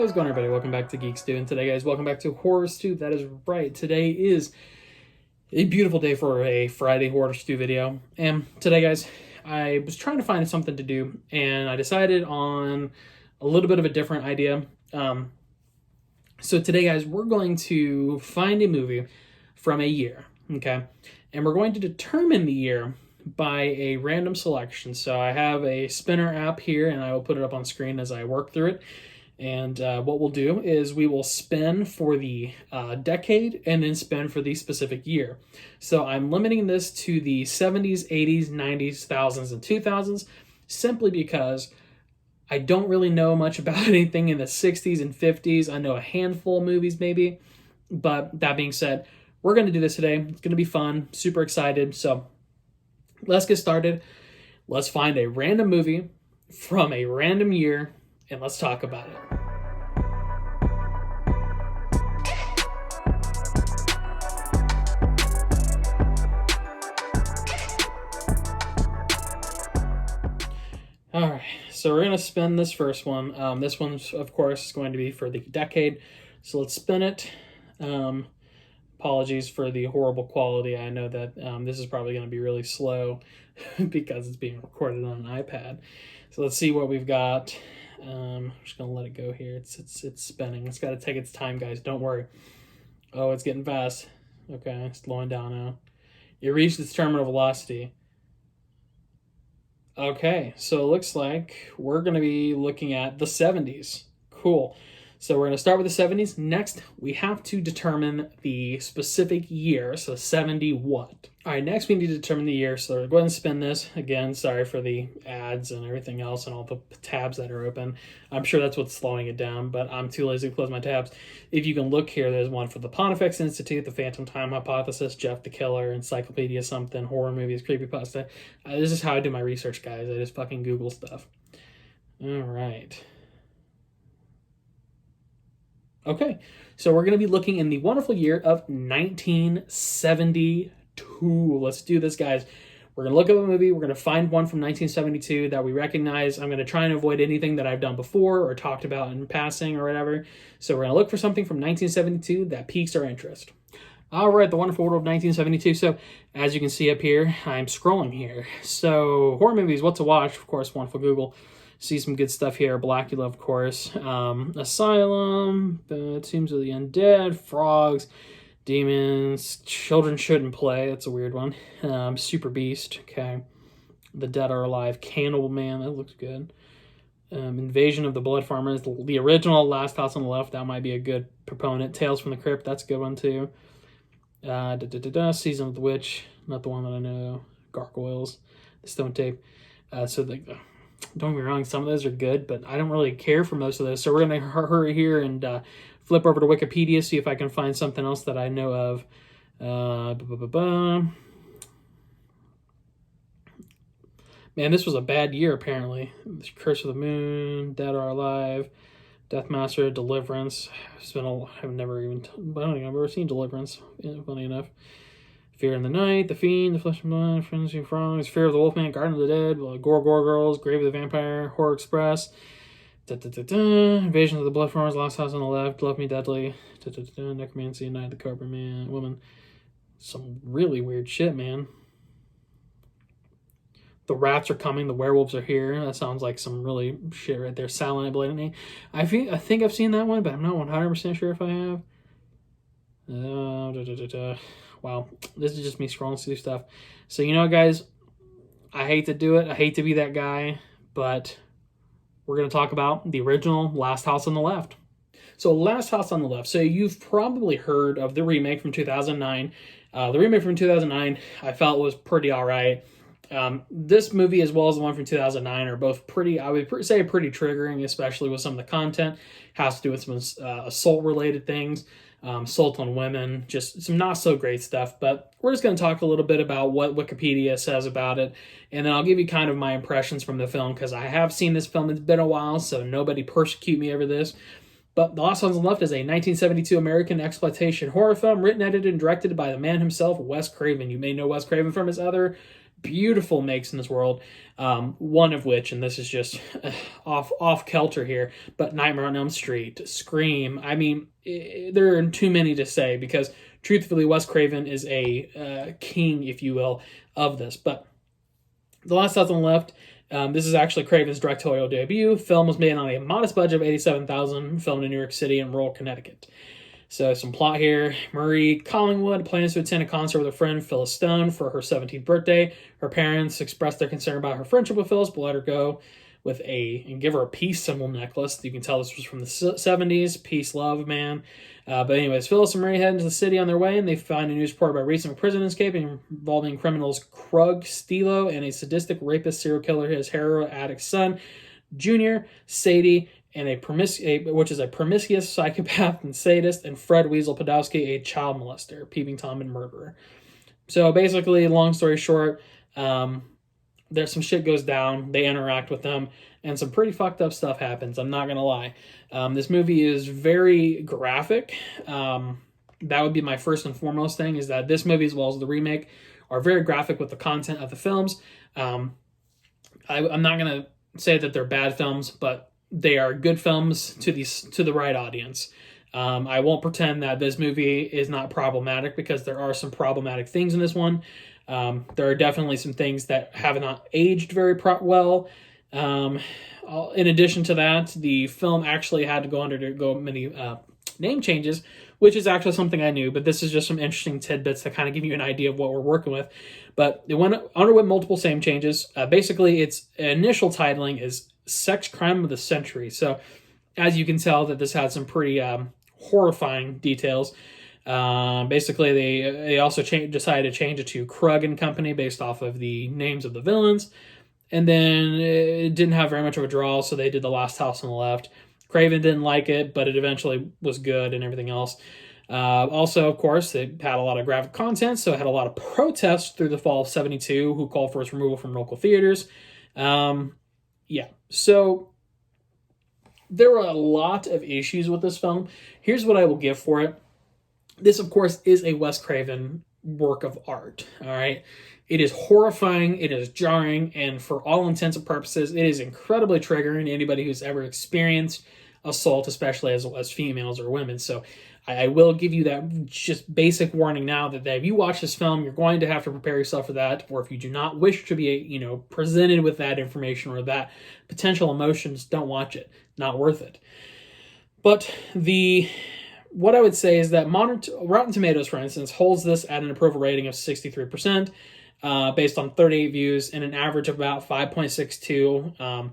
How's it going, everybody? Welcome back to Geek-Stew, and today, guys, welcome back to Horror Stew. That is right. Today is a beautiful day for a Friday Horror Stew video. And today, guys, I was trying to find something to do, and I decided on a little bit of a different idea. So today, guys, we're going to find a movie from a year, okay? And we're going to determine the year by a random selection. So I have a spinner app here, and I will put it up on screen as I work through it. And what we'll do is we will spin for the decade and then spin for the specific year. So I'm limiting this to the 70s, 80s, 90s, 1000s, and 2000s simply because I don't really know much about anything in the 60s and 50s. I know a handful of movies maybe. But that being said, we're going to do this today. It's going to be fun. Super excited. So let's get started. Let's find a random movie from a random year and let's talk about it. All right, so we're going to spin this first one. This one's, of course, is going to be for the decade. So let's spin it. Apologies for the horrible quality. I know that this is probably going to be really slow because it's being recorded on an iPad. So let's see what we've got. I'm just going to let it go here. It's spinning. It's got to take its time, guys. Don't worry. Oh, it's getting fast. Okay, it's slowing down now. It reached its terminal velocity. Okay, so it looks like we're going to be looking at the 70s. Cool. So we're going to start with the 70s. Next, we have to determine the specific year. So 70 what? All right, next we need to determine the year. So go ahead and spin this. Again, sorry for the ads and everything else and all the tabs that are open. I'm sure that's what's slowing it down, but I'm too lazy to close my tabs. If you can look here, there's one for the Pontifex Institute, the Phantom Time Hypothesis, Jeff the Killer, Encyclopedia something, horror movies, creepypasta. This is how I do my research, guys. I just fucking Google stuff. All right. Okay, so we're going to be looking in the wonderful year of 1972. Let's do this, guys. We're going to look up a movie. We're going to find one from 1972 that we recognize. I'm going to try and avoid anything that I've done before or talked about in passing or whatever. So we're going to look for something from 1972 that piques our interest. All right, the wonderful world of 1972. So as you can see up here, I'm scrolling here. So horror movies, what to watch? Of course, wonderful Google. See some good stuff here. Blackula, of course. Asylum, Tombs of the Undead, Frogs, Demons, Children Shouldn't Play. That's a weird one. Super Beast. Okay. The Dead Are Alive. Cannibal Man. That looks good. Invasion of the Blood Farmers. The original Last House on the Left. That might be a good proponent. Tales from the Crypt. That's a good one, too. Season of the Witch. Not the one that I know. Gargoyles. The Stone Tape. Don't get me wrong, some of those are good, but I don't really care for most of those. So we're going to hurry here and flip over to Wikipedia, see if I can find something else that I know of. Man, this was a bad year, apparently. Curse of the Moon, Dead Are Alive, Deathmaster, Deliverance. I don't think I've ever seen Deliverance, funny enough. Fear in the Night, The Fiend, The Flesh and Blood, Frenzy of Frogs, Fear of the Wolfman, Garden of the Dead, Gore Girls, Grave of the Vampire, Horror Express, Invasion of the Blood Farmers, Last House on the Left, Love Me Deadly, Necromancy, Night of the Cobra Man, Woman. Some really weird shit, man. The Rats Are Coming, The Werewolves Are Here. That sounds like some really shit right there. Silent Night, Bloody Night. I think I've seen that one, but I'm not 100% sure if I have. Wow, this is just me scrolling through stuff. So, you know, guys, I hate to do it. I hate to be that guy, but we're going to talk about the original Last House on the Left. So, Last House on the Left. So, you've probably heard of the remake from 2009. The remake from 2009, I felt was pretty all right. This movie, as well as the one from 2009, are both pretty, I would say, pretty triggering, especially with some of the content. Has to do with some assault-related things. Assault on women, just some not so great stuff, but we're just going to talk a little bit about what Wikipedia says about it, and then I'll give you kind of my impressions from the film, because I have seen this film. It's been a while, so nobody persecute me over this, But The Last Ones on the Left is a 1972 American exploitation horror film written, edited, and directed by the man himself, Wes Craven. You may know Wes Craven from his other beautiful makes in this world, one of which, and this is just off kilter here, but Nightmare on Elm Street, Scream. I mean, there are too many to say because truthfully, Wes Craven is a king, if you will, of this. But The Last House on the Left, this is actually Craven's directorial debut. Film was made on a modest budget of $87,000, filmed in New York City and rural Connecticut. So some plot here. Marie Collingwood plans to attend a concert with her friend Phyllis Stone for her 17th birthday. Her parents expressed their concern about her friendship with Phyllis, but let her go and give her a peace symbol necklace. You can tell this was from the 70s. Peace, love, man. But anyways, Phyllis and Marie head into the city on their way, and they find a news report about a recent prison escape involving criminals Krug Stilo and a sadistic rapist serial killer, his heroin addict son, Junior, Sadie, and which is a promiscuous psychopath and sadist, and Fred Weasel Podolsky, a child molester, peeping Tom, and murderer. So basically, long story short, there's some shit goes down. They interact with them, and some pretty fucked up stuff happens. I'm not gonna lie. This movie is very graphic. That would be my first and foremost thing, is that this movie, as well as the remake, are very graphic with the content of the films. I'm not gonna say that they're bad films, but they are good films to the right audience. I won't pretend that this movie is not problematic, because there are some problematic things in this one. There are definitely some things that have not aged very well. In addition to that, the film actually had to go many name changes, which is actually something I knew, but this is just some interesting tidbits to kind of give you an idea of what we're working with. But it underwent multiple name changes. Basically, its initial titling is Sex Crime of the Century. So, as you can tell, that this had some pretty horrifying details. Basically, they also decided to change it to Krug and Company based off of the names of the villains. And then it didn't have very much of a draw, so they did The Last House on the Left. Craven didn't like it, but it eventually was good and everything else. Also, of course, it had a lot of graphic content, so it had a lot of protests through the fall of 1972 who called for its removal from local theaters. Yeah, so there were a lot of issues with this film. Here's what I will give for it. This, of course, is a Wes Craven work of art, all right? It is horrifying, it is jarring, and for all intents and purposes, it is incredibly triggering to anybody who's ever experienced assault, especially as females or women. So I will give you that just basic warning now that if you watch this film, you're going to have to prepare yourself for that, or if you do not wish to be, presented with that information or that potential emotions, don't watch it. Not worth it. But what I would say is that Rotten Tomatoes, for instance, holds this at an approval rating of 63%, based on 38 views and an average of about 5.62.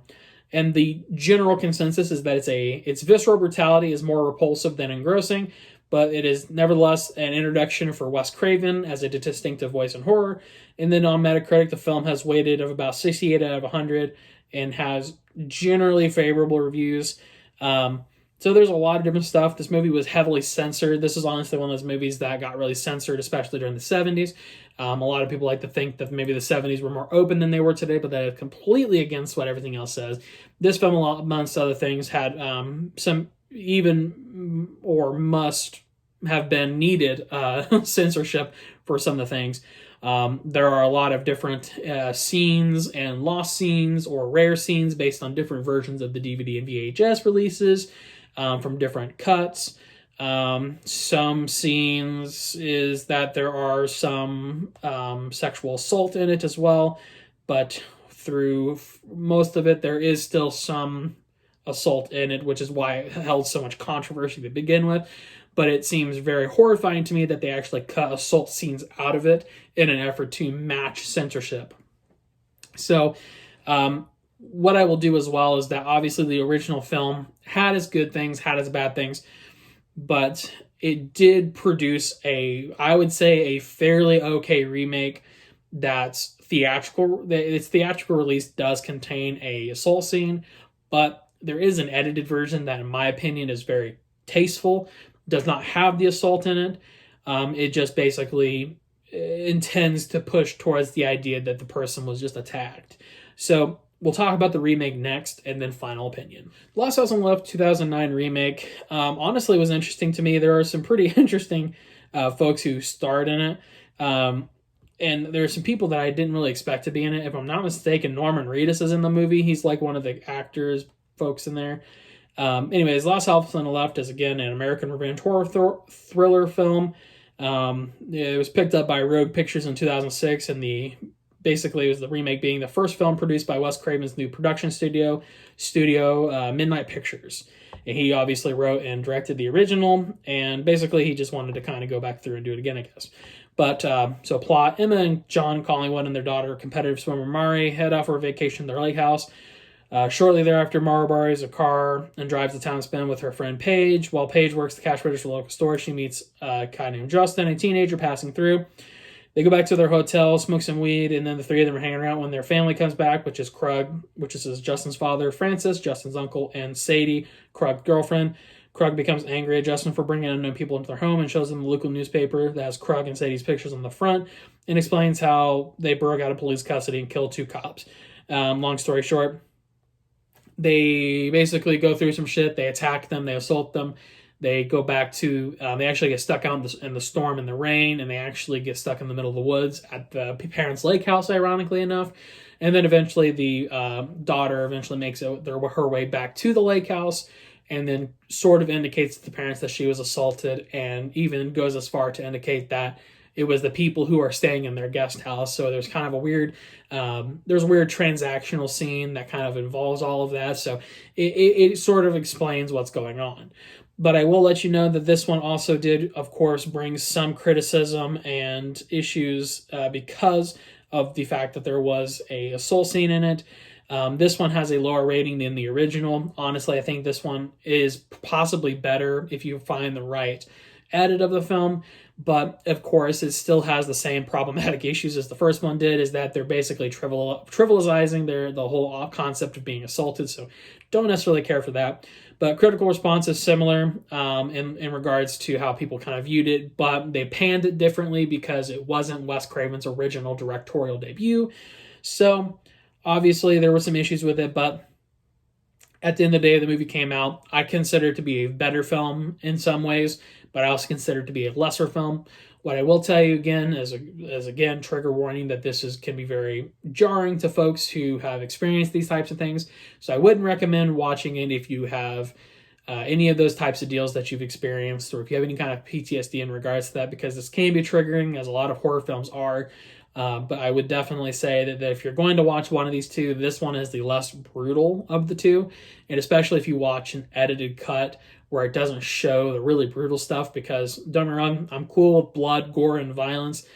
And the general consensus is that its visceral brutality is more repulsive than engrossing, but it is nevertheless an introduction for Wes Craven as a distinctive voice in horror. And then on Metacritic, the film has weighted of about 68 out of 100 and has generally favorable reviews. So there's a lot of different stuff. This movie was heavily censored. This is honestly one of those movies that got really censored, especially during the 70s. A lot of people like to think that maybe the 70s were more open than they were today, but that is completely against what everything else says. This film, amongst other things, had some even or must have been needed censorship for some of the things. There are a lot of different scenes and lost scenes or rare scenes based on different versions of the DVD and VHS releases from different cuts. Some scenes is that there are some sexual assault in it as well, but through most of it, there is still some assault in it, which is why it held so much controversy to begin with. But it seems very horrifying to me that they actually cut assault scenes out of it in an effort to match censorship. So what I will do as well is that obviously the original film had its good things, had its bad things, but it did produce I would say, a fairly okay remake that's theatrical. Its theatrical release does contain a assault scene, but there is an edited version that, in my opinion, is very tasteful, does not have the assault in it. It just basically intends to push towards the idea that the person was just attacked. So we'll talk about the remake next, and then final opinion. Last House on the Left 2009 remake, honestly was interesting to me. There are some pretty interesting folks who starred in it. And there are some people that I didn't really expect to be in it. If I'm not mistaken, Norman Reedus is in the movie. He's like one of the actors, folks in there. Anyways, Last House on the Left is, again, an American revenge horror thriller film. It was picked up by Rogue Pictures in 2006, and basically it was the remake being the first film produced by Wes Craven's new production studio, Midnight Pictures. And he obviously wrote and directed the original, and basically he just wanted to kind of go back through and do it again, I guess. But, so plot, Emma and John Collingwood and their daughter, competitive swimmer Mari, head off for a vacation to their lake house. Shortly thereafter, Mara borrows a car and drives to town to spend with her friend Paige. While Paige works the cash register for the local store, she meets a guy named Justin, a teenager passing through. They go back to their hotel, smoke some weed, and then the three of them are hanging around when their family comes back, which is Krug, which is Justin's father, Francis, Justin's uncle, and Sadie, Krug's girlfriend. Krug becomes angry at Justin for bringing unknown people into their home and shows them the local newspaper that has Krug and Sadie's pictures on the front and explains how they broke out of police custody and killed two cops. Long story short, they basically go through some shit. They attack them. They assault them. They go back to, they actually get stuck out in the storm and the rain, and they actually get stuck in the middle of the woods at the parents' lake house, ironically enough. And then eventually the daughter eventually makes her way back to the lake house, and then sort of indicates to the parents that she was assaulted, and even goes as far to indicate that it was the people who are staying in their guest house. So there's kind of a weird, there's a weird transactional scene that kind of involves all of that. So it sort of explains what's going on. But I will let you know that this one also did, of course, bring some criticism and issues because of the fact that there was a assault scene in it. This one has a lower rating than the original. Honestly, I think this one is possibly better if you find the right edit of the film. But, of course, it still has the same problematic issues as the first one did, is that they're basically trivializing the whole concept of being assaulted. So don't necessarily care for that. But critical response is similar in regards to how people kind of viewed it, but they panned it differently because it wasn't Wes Craven's original directorial debut. So obviously there were some issues with it, but at the end of the day, the movie came out. I consider it to be a better film in some ways, but I also consider it to be a lesser film. What I will tell you again is again, trigger warning that this can be very jarring to folks who have experienced these types of things. So I wouldn't recommend watching it if you have any of those types of deals that you've experienced, or if you have any kind of PTSD in regards to that, because this can be triggering, as a lot of horror films are. But I would definitely say that if you're going to watch one of these two, this one is the less brutal of the two. And especially if you watch an edited cut where it doesn't show the really brutal stuff, because don't get me wrong, I'm cool with blood, gore, and violence.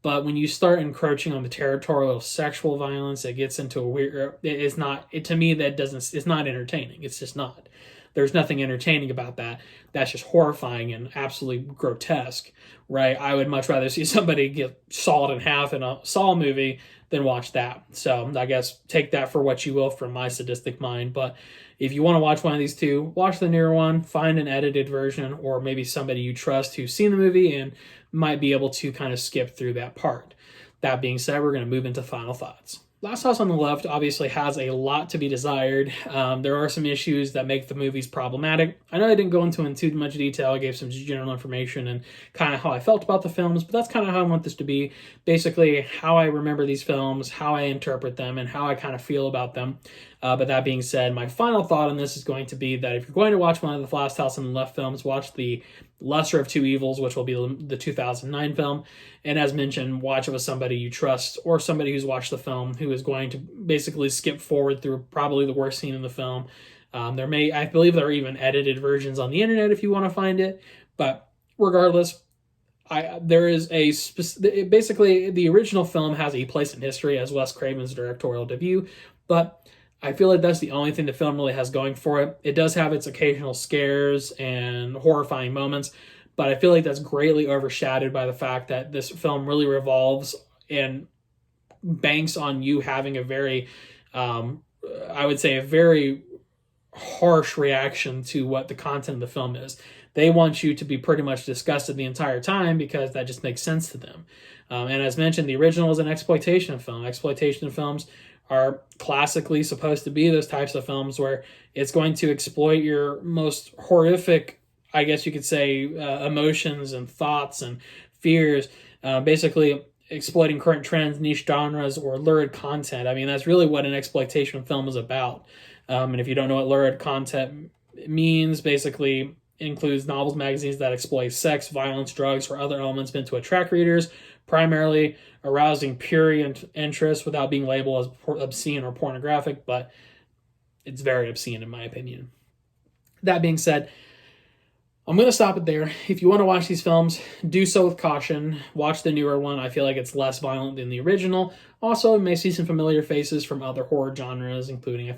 But when you start encroaching on the territorial of sexual violence, it gets into a weird, it's not entertaining. It's just not. There's nothing entertaining about that. That's just horrifying and absolutely grotesque, right? I would much rather see somebody get sawed in half in a Saw movie than watch that. So I guess take that for what you will from my sadistic mind. But if you want to watch one of these two, watch the newer one, find an edited version, or maybe somebody you trust who's seen the movie and might be able to kind of skip through that part. That being said, we're going to move into final thoughts. Last House on the Left obviously has a lot to be desired. There are some issues that make the movies problematic. I know I didn't go into too much detail. I gave some general information and kind of how I felt about the films, but that's kind of how I want this to be. Basically, how I remember these films, how I interpret them, and how I kind of feel about them. But that being said, my final thought on this is going to be that if you're going to watch one of the Last House on the Left films, watch the Lesser of Two Evils, which will be the 2009 film. And as mentioned, watch it with somebody you trust, or somebody who's watched the film, who is going to basically skip forward through probably the worst scene in the film. I believe there are even edited versions on the internet if you want to find it. But regardless, basically the original film has a place in history as Wes Craven's directorial debut, but I feel like that's the only thing the film really has going for it. It does have its occasional scares and horrifying moments, but I feel like that's greatly overshadowed by the fact that this film really revolves and banks on you having a very, I would say, a very harsh reaction to what the content of the film is. they want you to be pretty much disgusted the entire time because that just makes sense to them. And as mentioned, the original is an exploitation film. Exploitation films are classically supposed to be those types of films where it's going to exploit your most horrific, I guess you could say, emotions and thoughts and fears, basically exploiting current trends, niche genres, or lurid content. I mean, that's really what an exploitation film is about. And if you don't know what lurid content means, basically includes novels, magazines that exploit sex, violence, drugs, or other elements meant to attract readers, primarily arousing prurient interest without being labeled as obscene or pornographic, but it's very obscene in my opinion. That being said, I'm going to stop it there. If you want to watch these films, do so with caution. Watch the newer one. I feel like it's less violent than the original. Also, you may see some familiar faces from other horror genres, including,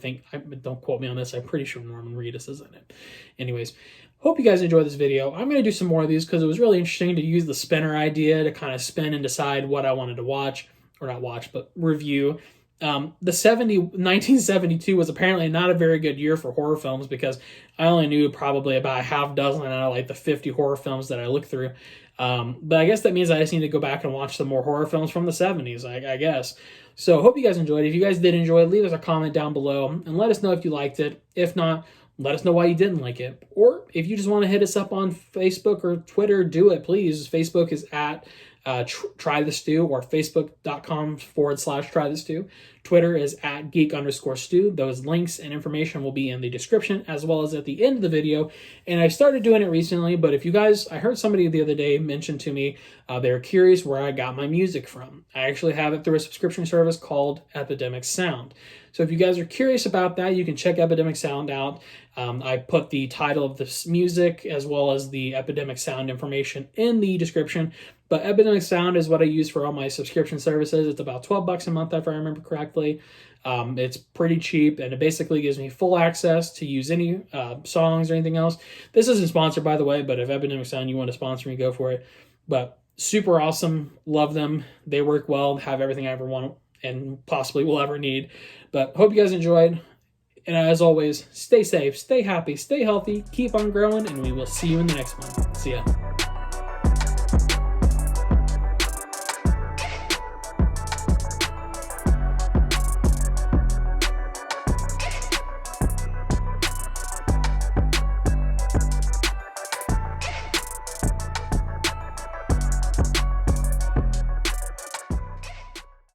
don't quote me on this, I'm pretty sure Norman Reedus is in it. Anyways, hope you guys enjoyed this video. I'm going to do some more of these because it was really interesting to use the spinner idea to kind of spin and decide what I wanted to watch, or not watch, but review. 1972 was apparently not a very good year for horror films because I only knew probably about a half dozen out of like the 50 horror films that I looked through. But I guess that means I just need to go back and watch some more horror films from the 70s, I guess. So hope you guys enjoyed it. If you guys did enjoy it, leave us a comment down below and let us know if you liked it. If not, let us know why you didn't like it. Or if you just want to hit us up on Facebook or Twitter, do it, please. Facebook is at Try the Stew, or facebook.com/Try the Stew. Twitter is at geek_stew. Those links and information will be in the description as well as at the end of the video. And I started doing it recently, but if you guys, I heard somebody the other day mention to me, they were curious where I got my music from. I actually have it through a subscription service called Epidemic Sound. So if you guys are curious about that, you can check Epidemic Sound out. I put the title of this music as well as the Epidemic Sound information in the description. But Epidemic Sound is what I use for all my subscription services. It's about $12 a month if I remember correctly. It's pretty cheap, and it basically gives me full access to use any songs or anything else. This isn't sponsored, by the way, but if Epidemic Sound, you want to sponsor me, go for it. But super awesome. Love them. They work well, have everything I ever want and possibly will ever need. But hope you guys enjoyed. And as always, stay safe, stay happy, stay healthy, keep on growing, and we will see you in the next one. See ya.